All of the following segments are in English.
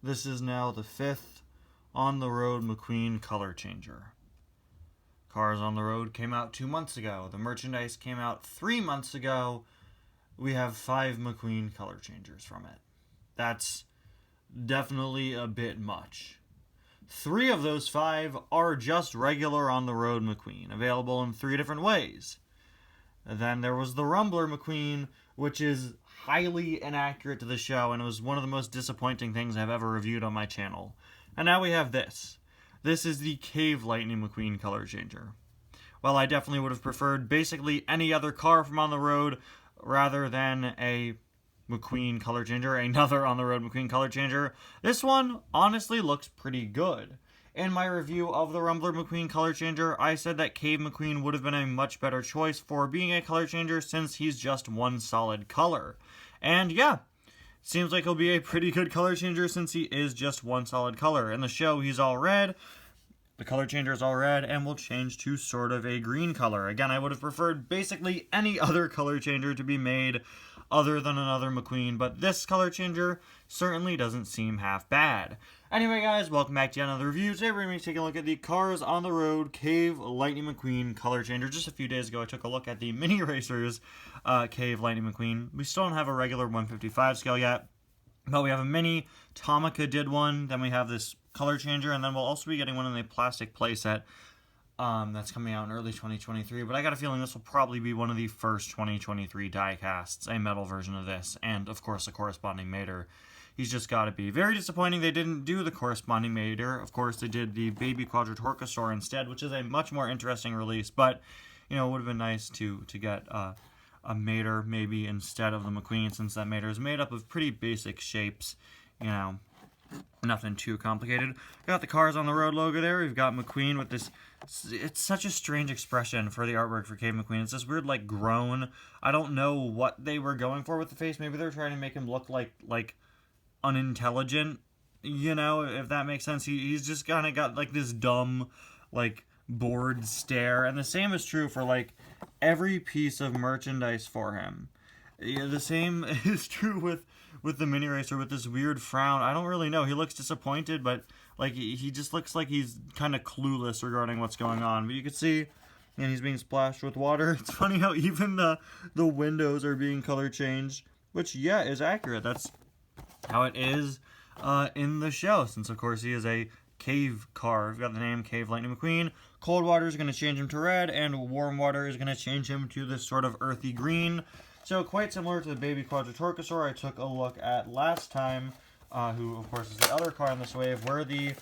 This is now the 5th on the road McQueen color changer. Cars on the Road came out 2 months ago. The merchandise came out 3 months ago. We have 5 McQueen color changers from it. That's definitely a bit much. 3 of those 5 are just regular on the road McQueen, available in 3 different ways. And then there was the Rumbler McQueen, which is highly inaccurate to the show, and it was one of the most disappointing things I've ever reviewed on my channel. And now we have this. This is the Cave Lightning McQueen color changer. Well, I definitely would have preferred basically any other car from on the road rather than a McQueen color changer, another on the road McQueen color changer. This one honestly looks pretty good. In my review of the Rumbler McQueen color changer, I said that Cave McQueen would have been a much better choice for being a color changer since he's just one solid color. And yeah, seems like he'll be a pretty good color changer since he is just one solid color. In the show, he's all red. The color changer is all red and will change to sort of a green color. Again, I would have preferred basically any other color changer to be made other than another McQueen, but this color changer certainly doesn't seem half bad. Anyway, guys, welcome back to another review. Today we're going to be taking a look at the Cars on the Road Cave Lightning McQueen color changer. Just a few days ago, I took a look at the Mini Racers Cave Lightning McQueen. We still don't have a regular 155 scale yet, but we have a mini. Tomica did one. Then we have this color changer, and then we'll also be getting one in a plastic playset that's coming out in early 2023. But I got a feeling this will probably be one of the first 2023 die casts, a metal version of this, and of course a corresponding mater. He's just got to be. Very disappointing they didn't do the corresponding mater. Of course, they did the Baby Quadratorcosaur instead, which is a much more interesting release. But, you know, it would have been nice to get a mater maybe instead of the McQueen, since that mater is made up of pretty basic shapes. You know, nothing too complicated. Got the Cars on the Road logo there. We've got McQueen with this. It's such a strange expression for the artwork for Cave McQueen. It's this weird, like, groan. I don't know what they were going for with the face. Maybe they're trying to make him look like unintelligent, you know, if that makes sense. He's just kind of got like this dumb, like, bored stare, and the same is true for like every piece of merchandise for him. Yeah, the same is true with the Mini Racer, with this weird frown. I don't really know. He looks disappointed, but like he just looks like he's kind of clueless regarding what's going on. But you can see, and he's being splashed with water. It's funny how even the windows are being color changed, which, yeah, is accurate. That's how it is in the show, since of course he is a cave car. We've got the name Cave Lightning McQueen. Cold water is going to change him to red, and warm water is going to change him to this sort of earthy green. So quite similar to the Baby Quadratorcosaur I took a look at last time, who of course is the other car in this wave, where the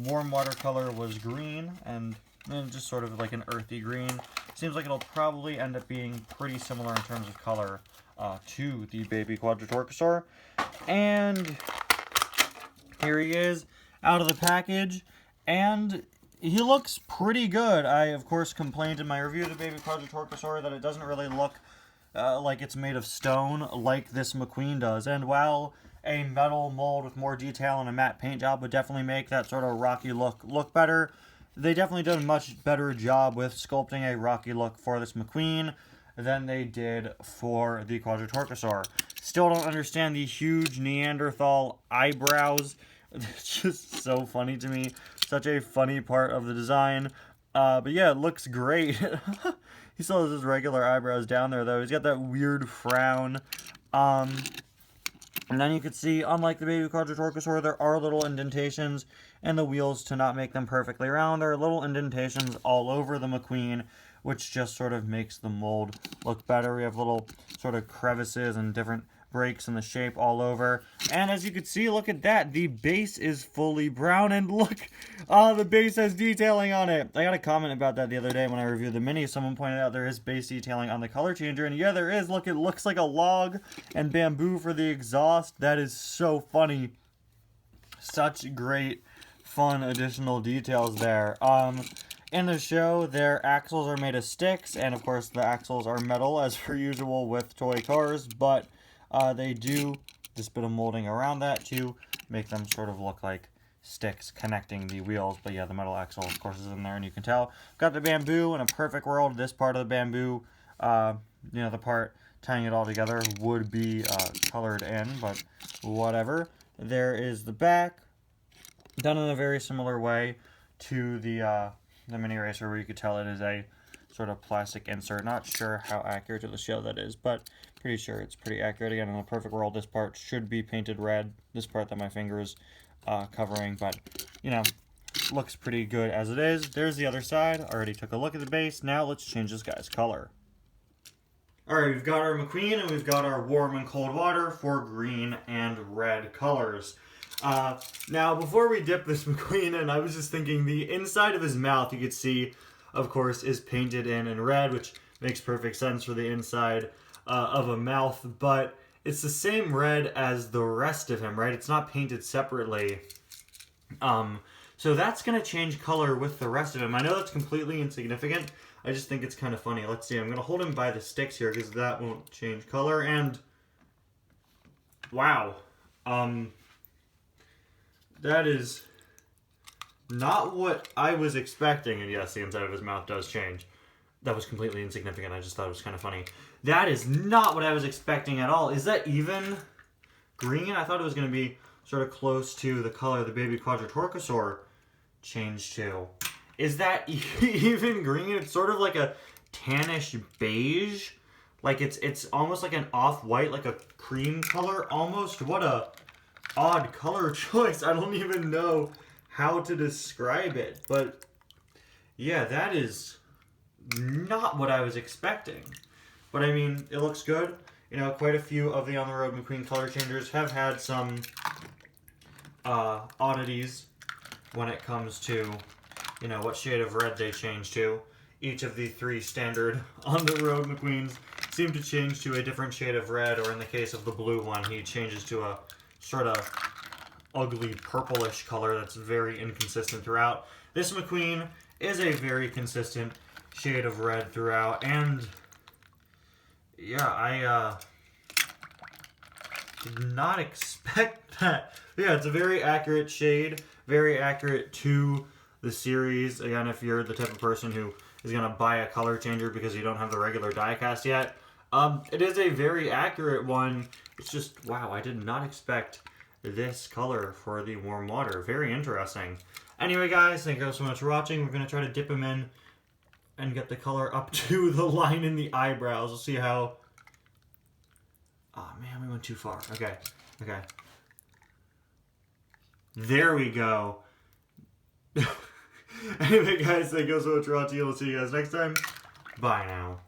warm water color was green, and just sort of like an earthy green. Seems like it'll probably end up being pretty similar in terms of color to the Baby Quadratorcosaur. And here he is out of the package, and he looks pretty good. I, of course, complained in my review of the Baby Quadratorcosaur that it doesn't really look like it's made of stone like this McQueen does. And while a metal mold with more detail and a matte paint job would definitely make that sort of rocky look better, they definitely did a much better job with sculpting a rocky look for this McQueen than they did for the Quadratorcosaur. Still don't understand the huge Neanderthal eyebrows. It's just so funny to me. Such a funny part of the design. But yeah, it looks great. He still has his regular eyebrows down there, though. He's got that weird frown. And then you can see, unlike the Baby Quadratorcosaur, there are little indentations in the wheels to not make them perfectly round. There are little indentations all over the McQueen, which just sort of makes the mold look better. We have little sort of crevices and different breaks in the shape all over. And as you can see, look at that. The base is fully brown, and look, the base has detailing on it. I got a comment about that the other day when I reviewed the Mini. Someone pointed out there is base detailing on the color changer, and yeah, there is. Look, it looks like a log and bamboo for the exhaust. That is so funny. Such great, fun additional details there. In the show, their axles are made of sticks, and of course the axles are metal, as per usual with toy cars, but they do this bit of molding around that to make them sort of look like sticks connecting the wheels. But yeah, the metal axle, of course, is in there, and you can tell. Got the bamboo. In a perfect world, this part of the bamboo, you know, the part tying it all together would be colored in, but whatever. There is the back. Done in a very similar way to the mini eraser, where you could tell it is a sort of plastic insert. Not sure how accurate to the show that is, but pretty sure it's pretty accurate. Again, in a perfect world, this part should be painted red. This part that my finger is covering, but you know, looks pretty good as it is. There's the other side. Already took a look at the base. Now let's change this guy's color. Alright, we've got our McQueen and we've got our warm and cold water for green and red colors. Now, before we dip this McQueen in, I was just thinking the inside of his mouth, you could see, of course, is painted in red, which makes perfect sense for the inside of a mouth, but it's the same red as the rest of him, right? It's not painted separately. So that's going to change color with the rest of him. I know that's completely insignificant. I just think it's kind of funny. Let's see. I'm going to hold him by the sticks here because that won't change color. And wow. That is not what I was expecting. And yes, the inside of his mouth does change. That was completely insignificant. I just thought it was kind of funny. That is not what I was expecting at all. Is that even green? I thought it was going to be sort of close to the color the baby Quadratorchosaur changed to. Is that even green? It's sort of like a tannish beige. Like it's almost like an off-white, like a cream color almost. What a odd color choice. I don't even know how to describe it. But yeah, that is not what I was expecting. But I mean, it looks good. You know, quite a few of the On the Road McQueen color changers have had some oddities when it comes to, you know, what shade of red they change to. Each of the three standard On the Road McQueens seem to change to a different shade of red, or in the case of the blue one, he changes to a sort of ugly purplish color that's very inconsistent throughout. This McQueen is a very consistent shade of red throughout, and yeah, I did not expect that. Yeah, it's a very accurate shade, very accurate to the series. Again, if you're the type of person who is going to buy a color changer because you don't have the regular diecast yet, it is a very accurate one. It's just, wow, I did not expect this color for the warm water. Very interesting. Anyway, guys, thank you so much for watching. We're going to try to dip him in and get the color up to the line in the eyebrows. We'll see how... Oh, man, we went too far. Okay. There we go. Anyway, guys, thank you so much for watching. We'll see you guys next time. Bye now.